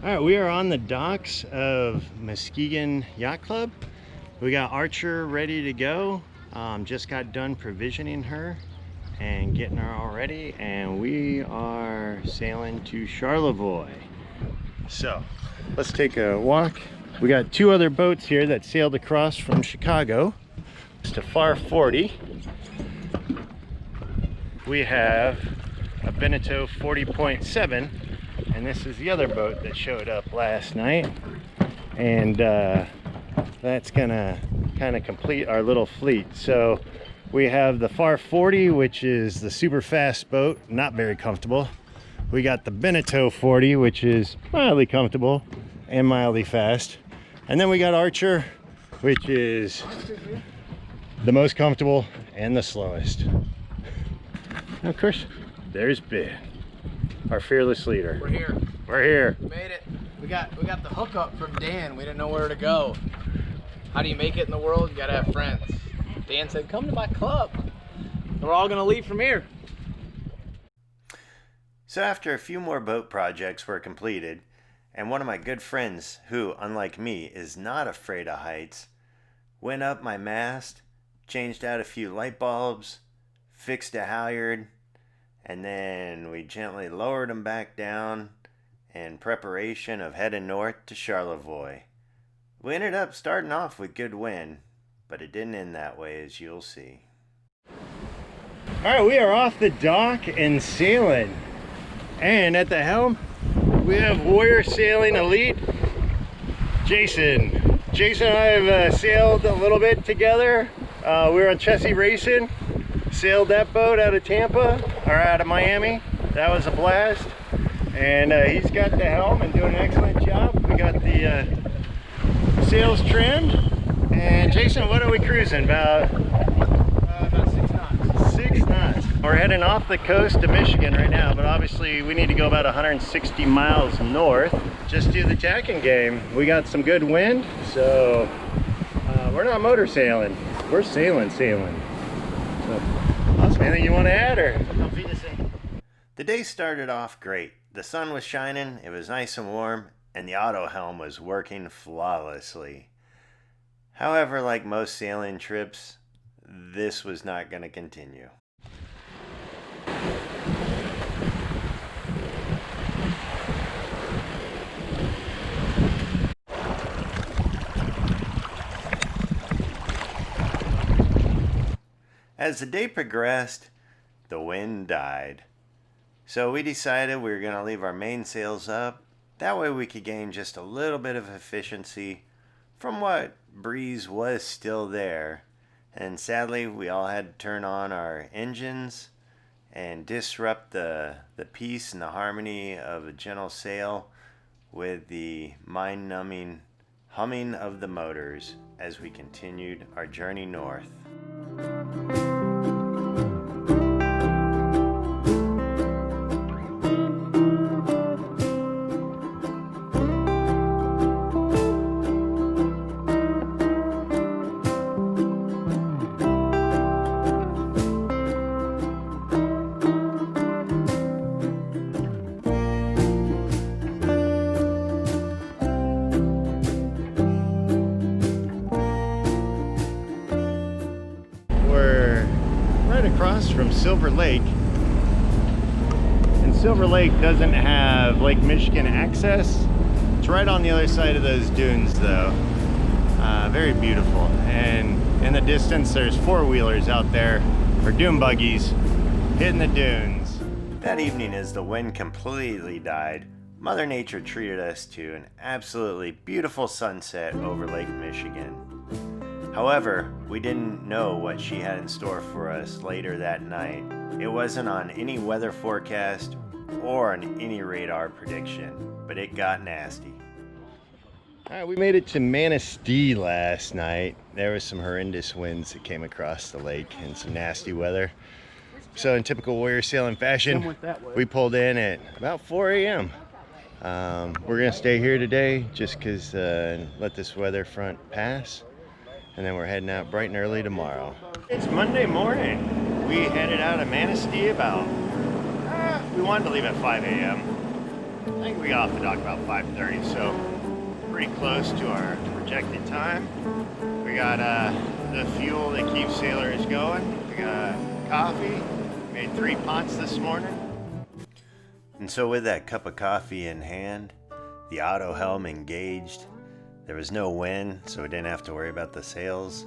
All right, we are on the docks of Muskegon Yacht Club. We got Archer ready to go. Just got done provisioning her and getting her all ready, and we are sailing to Charlevoix. So let's take a walk. We got two other boats here that sailed across from Chicago to Far 40. We have a Beneteau 40.7, and this is the other boat that showed up last night, and that's gonna kind of complete our little fleet. So we have the Far 40, which is the super fast boat, not very comfortable. We got the Beneteau 40, which is mildly comfortable and mildly fast. And then we got Archer, which is the most comfortable and the slowest. And of course, there's Ben, our fearless leader. We're here. We're here. We made it. We got the hookup from Dan. We didn't know where to go. How do you make it in the world? You gotta have friends. Dan said, come to my club. And we're all gonna leave from here. So after a few more boat projects were completed, and one of my good friends, who, unlike me, is not afraid of heights, went up my mast, changed out a few light bulbs, fixed a halyard, and then we gently lowered them back down in preparation of heading north to Charlevoix. We ended up starting off with good wind, but it didn't end that way, as you'll see. Alright, we are off the dock and sailing. And at the helm, we have Warrior Sailing Elite, Jason. Jason and I have sailed a little bit together. We were on Chessie Racing, sailed that boat out of Tampa, or out of Miami. That was a blast. And he's got the helm and doing an excellent job. We got the sails trimmed. And Jason, what are we cruising? About 6 knots. 6 knots. We're heading off the coast of Michigan right now, but obviously we need to go about 160 miles north. Just do the jacking game. We got some good wind, so we're not motor sailing. We're sailing. So, awesome. Anything you want to add, or? The day started off great. The sun was shining, it was nice and warm, and the auto helm was working flawlessly. However, like most sailing trips, this was not going to continue. As the day progressed, the wind died. So we decided we were going to leave our main sails up. That way we could gain just a little bit of efficiency from what breeze was still there. And sadly, we all had to turn on our engines and disrupt the peace and the harmony of a gentle sail with the mind-numbing humming of the motors as we continued our journey north. Across from Silver Lake, and Silver Lake doesn't have Lake Michigan access. It's right on the other side of those dunes though. Very beautiful, and in the distance there's four-wheelers out there, or dune buggies, hitting the dunes. That evening, as the wind completely died, Mother Nature treated us to an absolutely beautiful sunset over Lake Michigan. However, we didn't know what she had in store for us later that night. It wasn't on any weather forecast or on any radar prediction, but it got nasty. Alright, we made it to Manistee last night. There was some horrendous winds that came across the lake and some nasty weather. So in typical Warrior Sailing fashion, we pulled in at about 4 a.m. We're going to stay here today just because let this weather front pass. And then we're heading out bright and early tomorrow. It's Monday morning. We headed out of Manistee about, we wanted to leave at 5 a.m. I think we got off the dock about 5:30, so pretty close to our projected time. We got the fuel that keeps sailors going. We got coffee. Made 3 pots this morning. And so with that cup of coffee in hand, the auto helm engaged, there was no wind, so we didn't have to worry about the sails.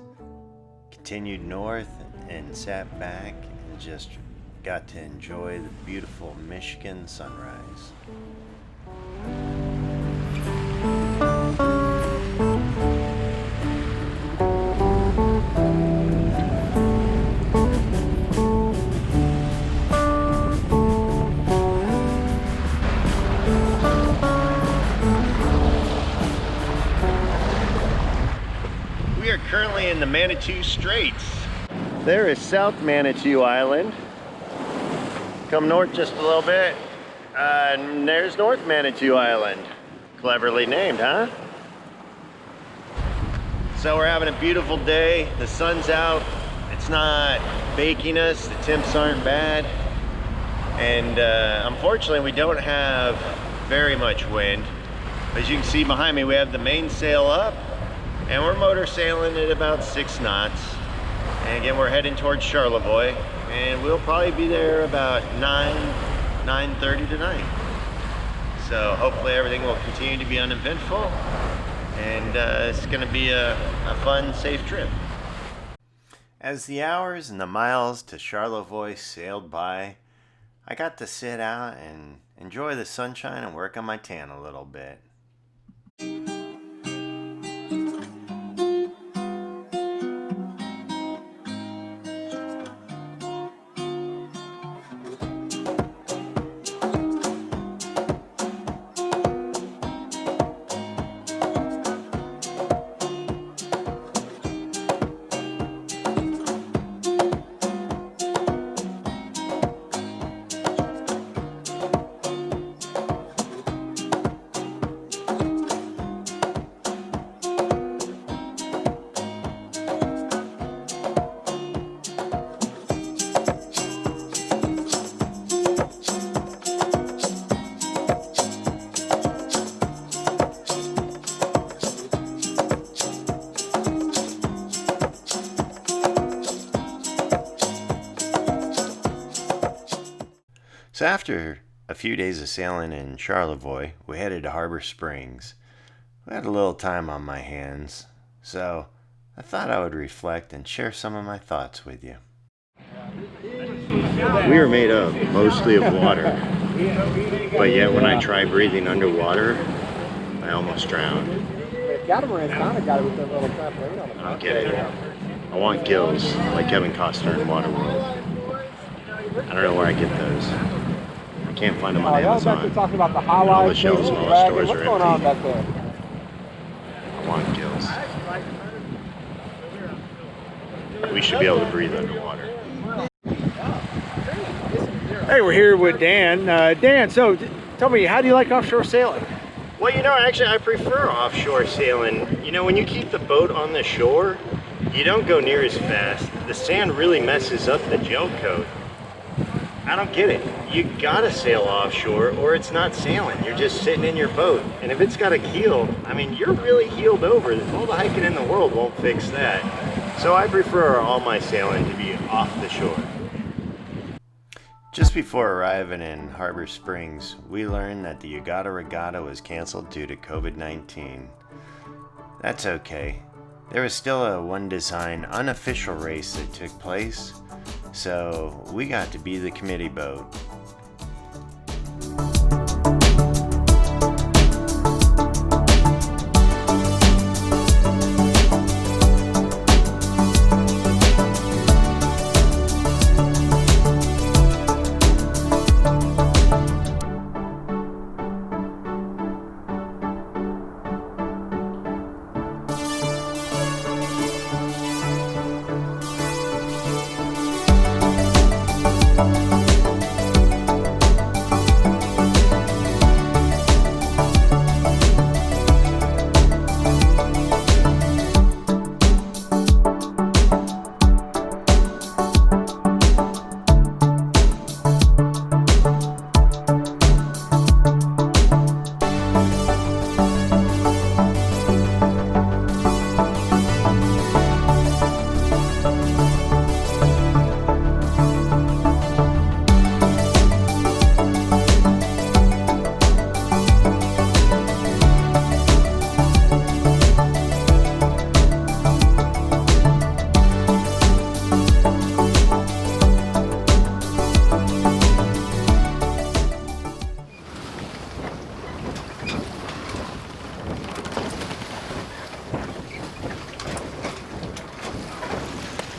Continued north and sat back and just got to enjoy the beautiful Michigan sunrise. We are currently in the Manitou Straits. There is South Manitou Island. Come north just a little bit, and there's North Manitou Island. Cleverly named, huh? So we're having a beautiful day. The sun's out. It's not baking us. The temps aren't bad. And unfortunately, we don't have very much wind. As you can see behind me, we have the mainsail up, and we're motor sailing at about 6 knots. And again, we're heading towards Charlevoix, and we'll probably be there about 9:30 tonight. So hopefully everything will continue to be uneventful, and it's going to be a fun, safe trip. As the hours and the miles to Charlevoix sailed by, I got to sit out and enjoy the sunshine and work on my tan a little bit. So after a few days of sailing in Charlevoix, we headed to Harbor Springs. We had a little time on my hands, so I thought I would reflect and share some of my thoughts with you. We are made up mostly of water, but yet when I try breathing underwater, I almost drown. Catamaran's kind of got it with that little trampoline on the I don't get it. I want gills, like Kevin Costner in Waterworld. I don't know where I get those. I can't find them on Amazon. Back there talking about the highlights, all the shelves in all the stores what's are going on empty. back there? I want gills. We should be able to breathe underwater. Hey, we're here with Dan. Dan, so tell me, how do you like offshore sailing? Well, you know, actually I prefer offshore sailing. You know, when you keep the boat on the shore, you don't go near as fast. The sand really messes up the gel coat. I don't get it. You gotta sail offshore or it's not sailing. You're just sitting in your boat. And if it's got a keel, I mean, you're really heeled over. All the hiking in the world won't fix that. So I prefer all my sailing to be off the shore. Just before arriving in Harbor Springs, we learned that the Ugotta Regatta was canceled due to COVID-19. That's okay. There was still a one design unofficial race that took place, so we got to be the committee boat.